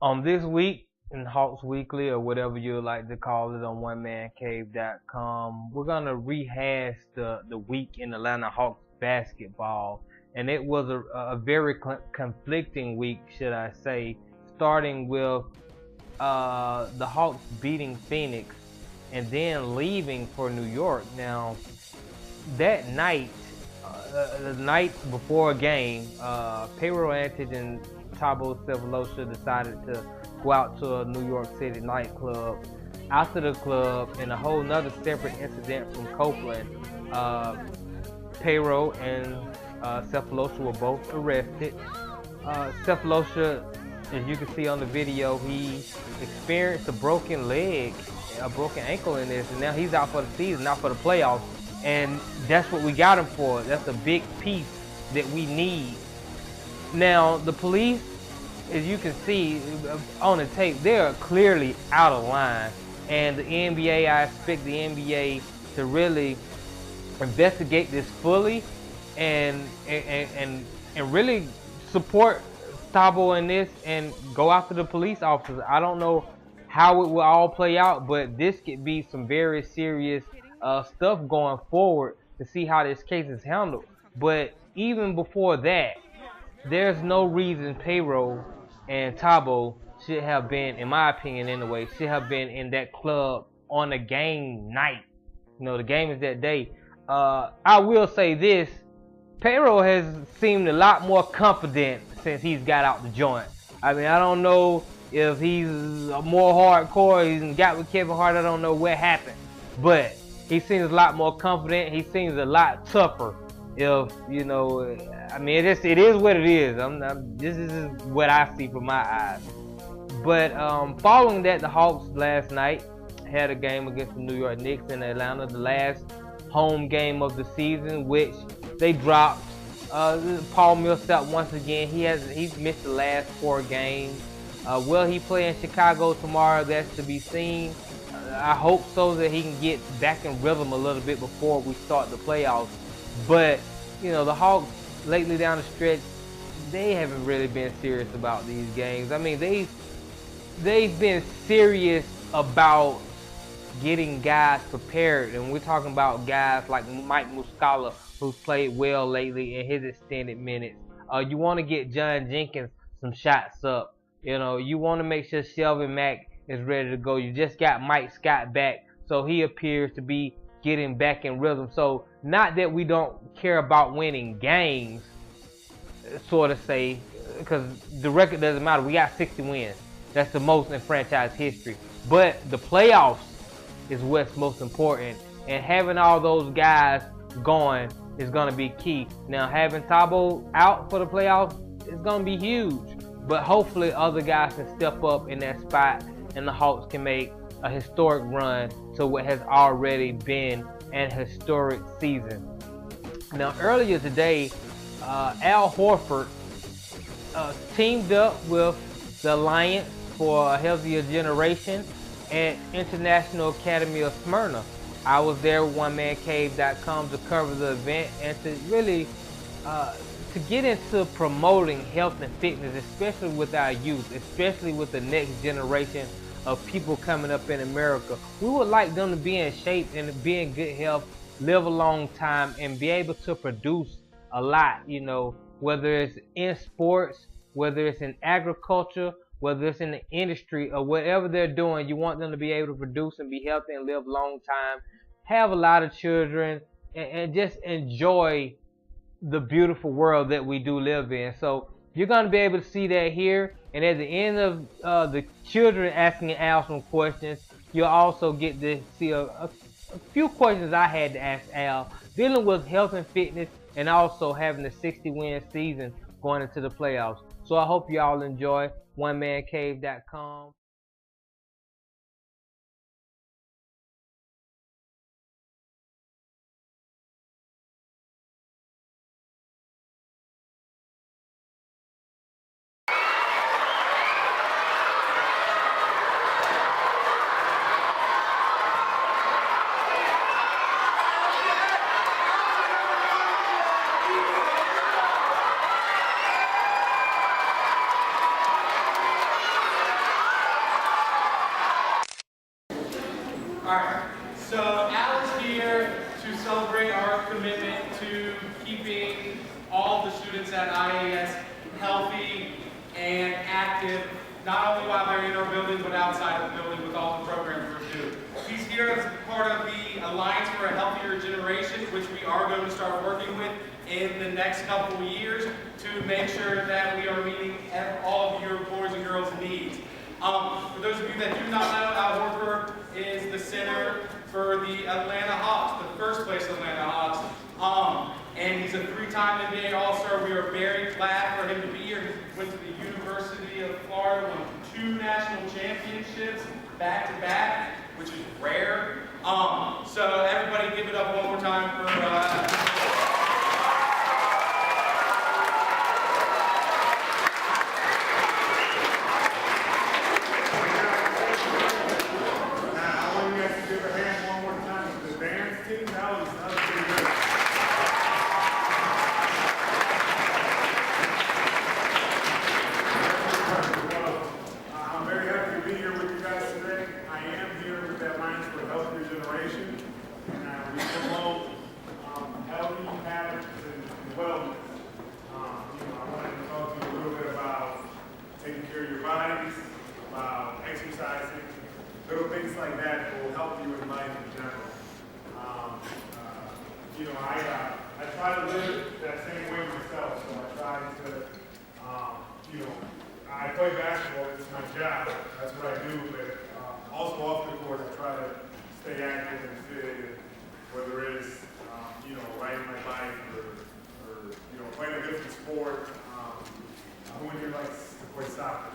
This week in Hawks Weekly, or whatever you like to call it, on OneManCave.com, we're gonna rehash the week in Atlanta Hawks basketball, and it was a very conflicting week, should I say, starting with the Hawks beating Phoenix and then leaving for New York. Now that night, the night before a game, payroll antics and Thabo Sefolosha decided to go out to a New York City nightclub. After the club, in a whole nother separate incident from Copeland, payroll and Sefolosha were both arrested. Sefolosha, as you can see on the video, he experienced a broken leg, a broken ankle in this, and now he's out for the season, out for the playoffs. And that's what we got him for. That's a big piece that we need. Now, the police, as you can see on the tape, they're clearly out of line. And the NBA, I expect the NBA to really investigate this fully and really support Thabo in this and go after the police officers. I don't know how it will all play out, but this could be some very serious stuff going forward to see how this case is handled. But even before that, there's no reason payroll and Thabo should have been, in my opinion anyway, should have been in that club on a game night. You know, the game is that day. I will say this, payroll has seemed a lot more confident since he's got out the joint. I mean, I don't know if he's more hardcore, he's got with Kevin Hart, I don't know what happened. But he seems a lot more confident, he seems a lot tougher. If, you know, I mean, it is what it is. This is what I see from my eyes. But following that, the Hawks last night had a game against the New York Knicks in Atlanta, the last home game of the season, which they dropped. Paul Millsap once again, he's missed the last 4 games. Will he play in Chicago tomorrow? That's to be seen. I hope so, that he can get back in rhythm a little bit before we start the playoffs. But, you know, the Hawks lately down the stretch, they haven't really been serious about these games. I mean, they've been serious about getting guys prepared, and we're talking about guys like Mike Muscala, who's played well lately in his extended minutes. You want to get John Jenkins some shots up. You know, you want to make sure Shelvin Mack is ready to go. You just got Mike Scott back, so he appears to be getting back in rhythm. So not that we don't care about winning games, sort of say, because the record doesn't matter. We got 60 wins. That's the most in franchise history. But the playoffs is what's most important, and having all those guys going is going to be key. Now, having Thabo out for the playoffs is going to be huge, but hopefully other guys can step up in that spot, and the Hawks can make a historic run to what has already been an historic season. Now, earlier today, Al Horford teamed up with the Alliance for a Healthier Generation at International Academy of Smyrna. I was there with OneManCave.com to cover the event and to really to get into promoting health and fitness, especially with our youth, especially with the next generation of people coming up in America. We would like them to be in shape and be in good health, live a long time, and be able to produce a lot, you know, whether it's in sports, whether it's in agriculture, whether it's in the industry, or whatever they're doing. You want them to be able to produce and be healthy and live a long time, have a lot of children, and just enjoy the beautiful world that we do live in. So you're going to be able to see that here. And at the end of the children asking Al some questions, you'll also get to see a few questions I had to ask Al, dealing with health and fitness, and also having a 60-win season going into the playoffs. So I hope you all enjoy OneManCave.com. students at IAS healthy and active, not only while they're in our building, but outside of the building with all the programs we're doing. He's here as part of the Alliance for a Healthier Generation, which we are going to start working with in the next couple of years to make sure that we are meeting all of your boys and girls' needs. For those of you that do not know, Horford is the center for the Atlanta Hawks, the first place Atlanta Hawks. And he's a three-time NBA All-Star. We are very glad for him to be here. He went to the University of Florida, won 2 national championships back-to-back, which is rare. So everybody give it up one more time for I try to live that same way myself, so I try to, I play basketball, it's my job, that's what I do, but also off the court, I try to stay active and fit, whether it's, riding my bike or playing a different sport. Who in here likes to play soccer?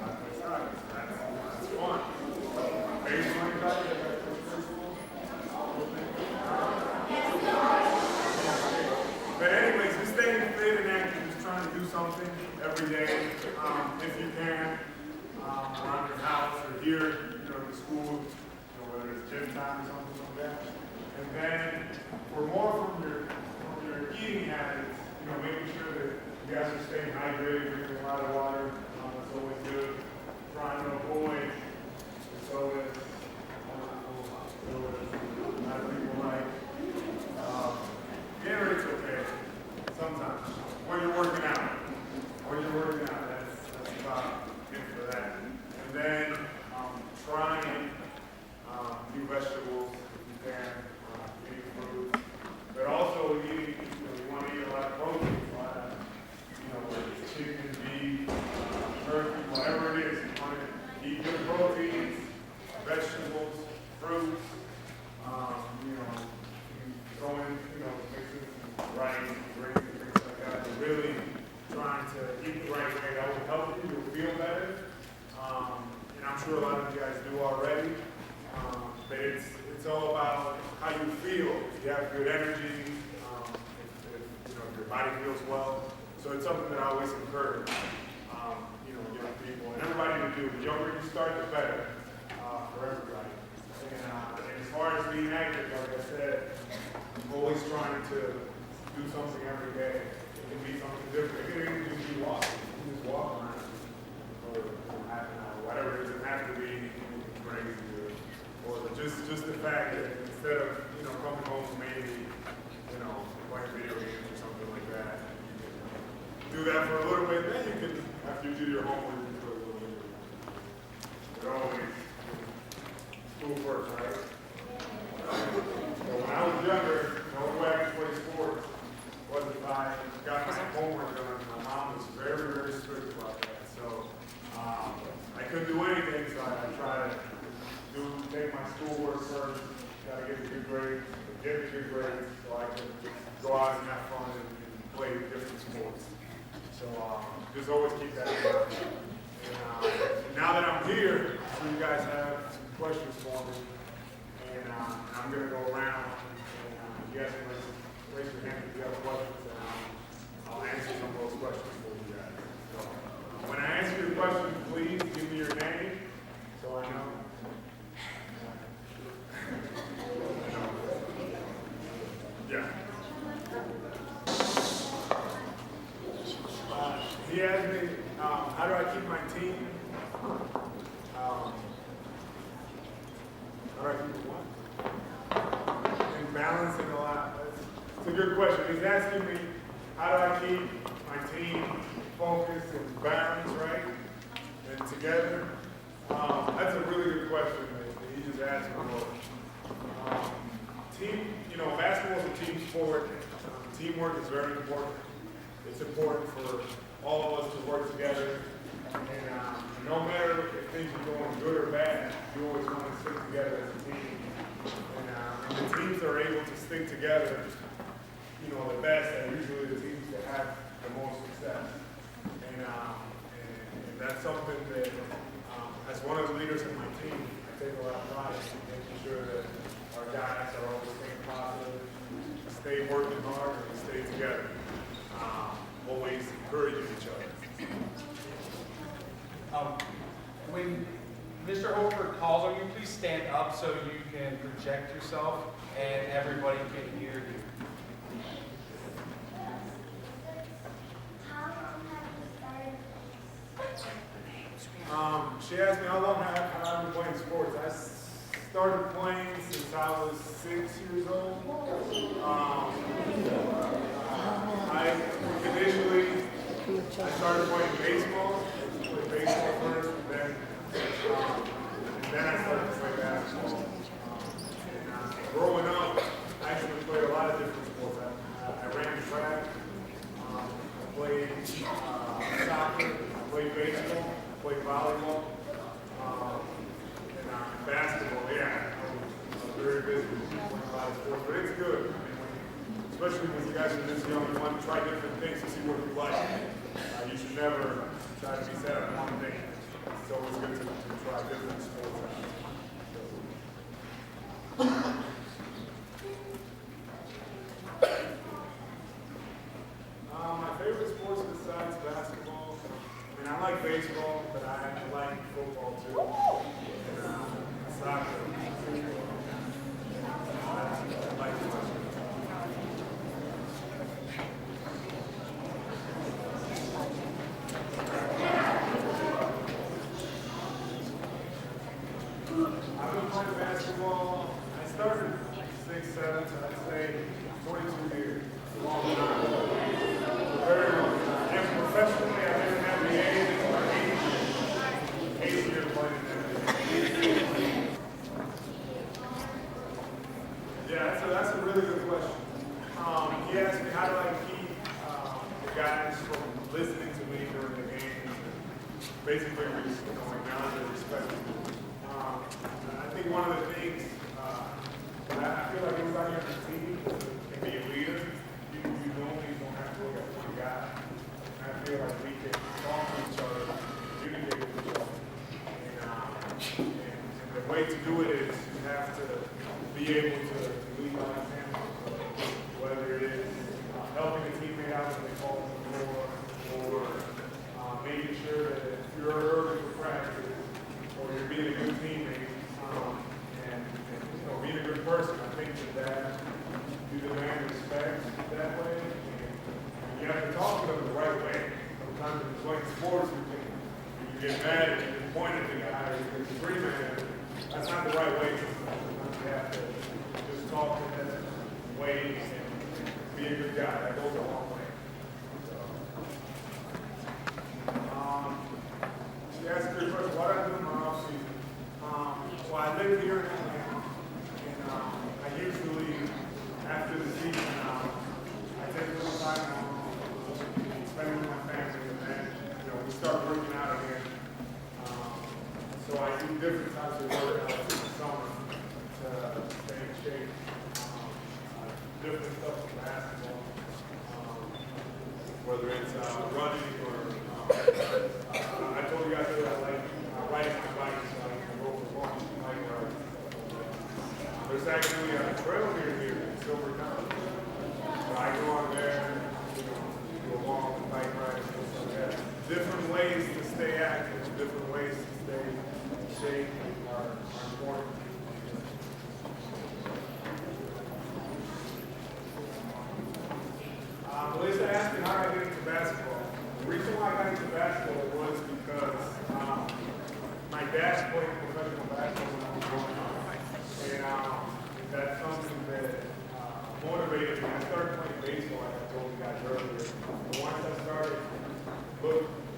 I play soccer, so that's fun. Baseball, anybody? But anyways, just staying fit and active, just trying to do something every day, if you can, around your house or here, at the school, whether it's gym time or something like that. And then, for more from your eating habits, making sure that you guys are staying hydrated, drinking a lot of water, that's always good. Trying to avoid sodas, a lot of people like. Gatorade's okay, sometimes. When you're working out, that's about it for that. And then trying new vegetables if you can, eating fruits, but also eating, you want to eat a lot of protein, a lot of, chicken, beef, turkey, whatever it is. You want to eat good proteins, vegetables, fruits, throw in, mixing some rice, grains, and things like that. But really trying to eat the right way. That will help you. You'll feel better. And I'm sure a lot of you guys do already. But it's all about how you feel. If you have good energy, if your body feels well. So it's something that I always encourage, young people and everybody to do. The younger you start, the better for everybody. And as far as being active, like I said, I'm always trying to do something every day. It can be something different. It can even just be walking. You can just walk around for half an hour, whatever it is. It doesn't have to be anything crazy or just the fact that instead of coming home maybe playing video games or something like that, you can do that for a little bit. Then you can, after you do your homework, you can do a little bit. But always school first, right? When I was younger, the only way I could play sports was if I got my homework done. My mom was very, very strict about that. So I couldn't do anything, so I tried to take my schoolwork first, got to get a good grade, so I could go out and have fun and play different sports. So just always keep that in mind. And now that I'm here, so you guys have some questions for me. And I'm going to go around, and you guys can raise your hand if you have questions, and I'll answer some of those questions for you guys. So, when I answer your question, please give me your name, so I know. Yeah. He asked me, how do I keep my team? How do I keep what? And balancing a lot. It's a good question. He's asking me, how how do I keep my team focused and balanced, right? And together? That's a really good question that he just asked me. Basketball is a team sport. Teamwork is very important. It's important for all of us to work together. And no matter if things are going good or bad, you always want to stick together as a team. And the teams that are able to stick together, the best are usually the teams that have the most success. And that's something that, as one of the leaders of my team, I take a lot of pride in making sure that our guys are always staying positive, stay working hard, and stay together. Always encouraging each other. When Mr. Horford calls on you, please stand up so you can project yourself and everybody can hear you. She asked me how long have I been playing sports. I started playing since I was 6 years old. I started playing baseball. I played baseball first, and then I started to play basketball. Growing up, I actually played a lot of different sports. I ran track. I played soccer. I played baseball. I played volleyball. And basketball, yeah. I was very busy playing a lot of sports, but it's good. Especially when you guys are this young, you want to try different things to see what you like. You should never try to be set on one thing. It's always good to try different sports out. My favorite sports besides basketball, I like baseball, but I like football too. And soccer. I like it. I've been playing basketball. I started 6, 7, so I'd say 22 years. A long time. Very long time. And professionally, I've been in NBA for 8 years playing in NBA. Yeah, that's a really good question. He asked me how do I keep the guys from listening to me during the games. Basically, acknowledge and respect them. I think one of the things, I feel like everybody on the team can be a leader. You normally don't have to look at one guy. And I feel like we can talk to each other, communicate with each other. And the way to do it is you have to be able to lead by example. Whether it is helping a teammate out when they fall on the floor, or making sure that if you're early for practice, or you're being a good teammate, and being a good person, I think that you demand respect that way. And you have to talk to them the right way. Sometimes in playing sports, you get mad and you point at the guy, or you scream at him. That's not the right way. Sometimes you have to just talk in that way and be a good guy. That goes a long way. She asked a good question, what do I do in my off season? Well, I live here in Atlanta, and I usually, after the season, I take a little time spending with my family, and then, we start working out again. So I do different types of workouts in the summer to stay in shape. Different stuff from basketball, whether it's running or, I told you guys that I like riding my bike, so I can go for long bike rides. There's actually a trail near here in Silver County. So I go on there, do a long bike ride and stuff like that. Different ways to stay active, different ways to stay in shape are important. Melissa asked me how I got into basketball. The reason why I got into basketball was because my dad played professional basketball when I was growing up. And that's something that motivated me. I started playing baseball, like I told you guys earlier. But once I started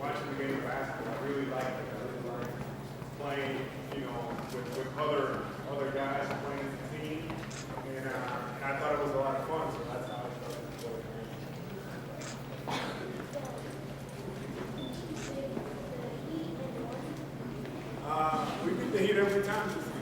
watching the game of basketball, I really liked it. I really liked playing, with other guys playing as a team. And I thought it was a lot of fun, so that's how I started to play. We beat the Heat every time this season.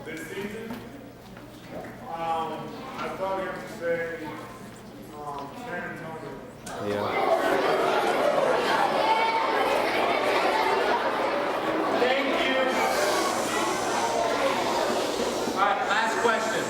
This season, I probably have to say San Antonio. Yeah. Thank you. All right, last question.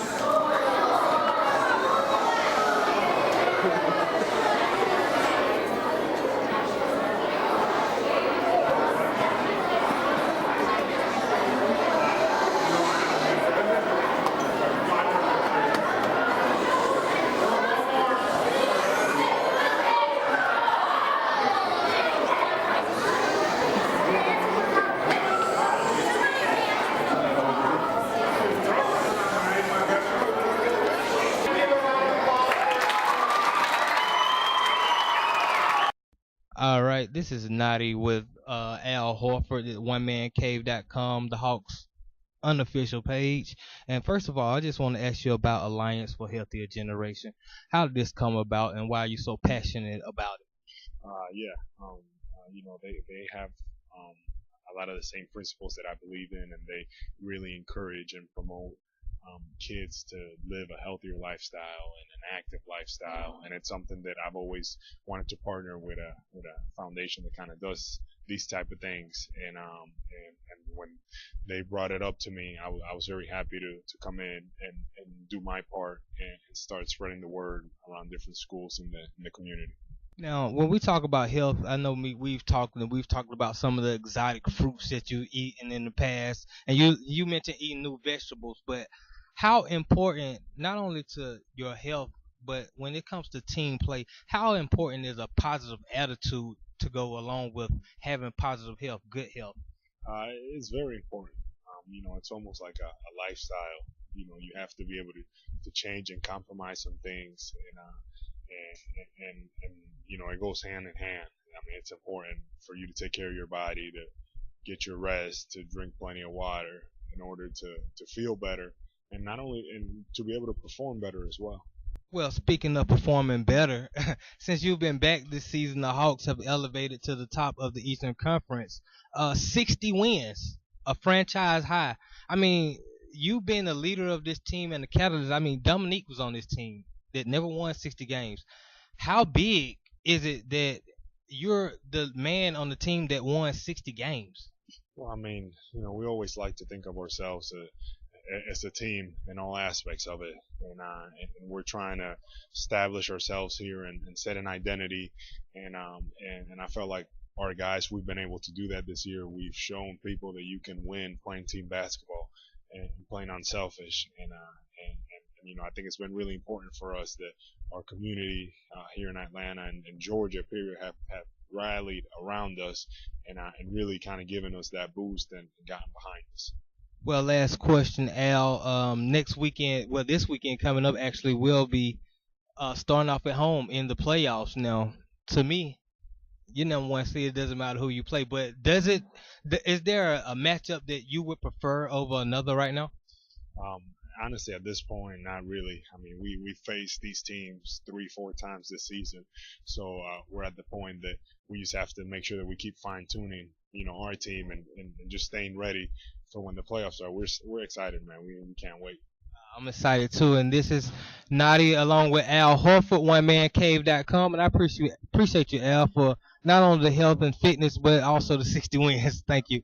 All right, this is Notty with Al Horford at OneManCave.com, the Hawks unofficial page. And first of all, I just want to ask you about Alliance for Healthier Generation. How did this come about, and why are you so passionate about it? Yeah, they have a lot of the same principles that I believe in, and they really encourage and promote kids to live a healthier lifestyle and an active lifestyle. And it's something that I've always wanted to partner with a foundation that kind of does these type of things. And when they brought it up to me, I was very happy to come in and do my part and start spreading the word around different schools in the community. Now, when we talk about health, I know we've talked about some of the exotic fruits that you eaten in the past, and you mentioned eating new vegetables. But how important, not only to your health, but when it comes to team play, how important is a positive attitude to go along with having positive health, good health? It's very important. It's almost like a lifestyle. You have to be able to change and compromise some things, and it goes hand in hand. I mean, it's important for you to take care of your body, to get your rest, to drink plenty of water in order to feel better, and not only and to be able to perform better as well. Well, speaking of performing better, since you've been back this season, the Hawks have elevated to the top of the Eastern Conference. 60 wins, a franchise high. I mean, you've been the leader of this team and the catalyst. I mean, Dominique was on this team that never won 60 games. How big is it that you're the man on the team that won 60 games? Well, I mean, we always like to think of ourselves as a team in all aspects of it, and we're trying to establish ourselves here and set an identity, and I felt like our guys, we've been able to do that this year. We've shown people that you can win playing team basketball and playing unselfish, and I think it's been really important for us that our community here in Atlanta and Georgia period have rallied around us and really kind of given us that boost and gotten behind us. Well, last question, Al. Next weekend, well, this weekend coming up actually will be starting off at home in the playoffs. Now, to me, you never want to see it. Doesn't matter who you play, but is there a matchup that you would prefer over another right now? Honestly, at this point, not really. I mean, we faced these teams 3-4 times this season, so we're at the point that we just have to make sure that we keep fine tuning, our team and just staying ready for when the playoffs are. We're excited, man. We can't wait. I'm excited too, and this is Notty along with Al Horford, OneManCave.com, and I appreciate you, Al, for not only the health and fitness, but also the 60 wins. Thank you.